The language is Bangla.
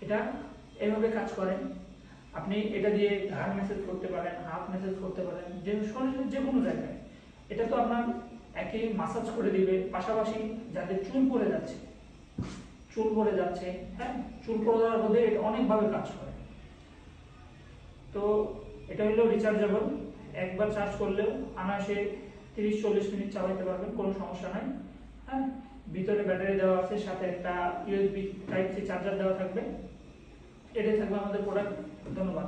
এটা এভাবে কাজ করে। আপনি এটা দিয়ে ঘাড় মেসেজ করতে পারেন, হাত মেসেজ করতে পারেন, যে শরীরের যে কোনো জায়গায়। এটা তো আপনার একে মাসাজ করে দিবে, পাশাপাশি যাদের চুল পড়ে যাচ্ছে, হ্যাঁ, চুল পড়ে যাওয়ার মধ্যে এটা অনেকভাবে কাজ করে। তো এটা হলো রিচার্জেবল, একবার চার্জ করলেও অনায়াসে 30-40 মিনিট চালাতে পারবেন, কোনো সমস্যা নাই। হ্যাঁ, ভিতরে ব্যাটারি দেওয়া আছে, সাথে একটা ইউএসবি টাইপ সি চার্জার দেওয়া থাকবে। এটাই থাকবে আমাদের প্রোডাক্ট। ধন্যবাদ।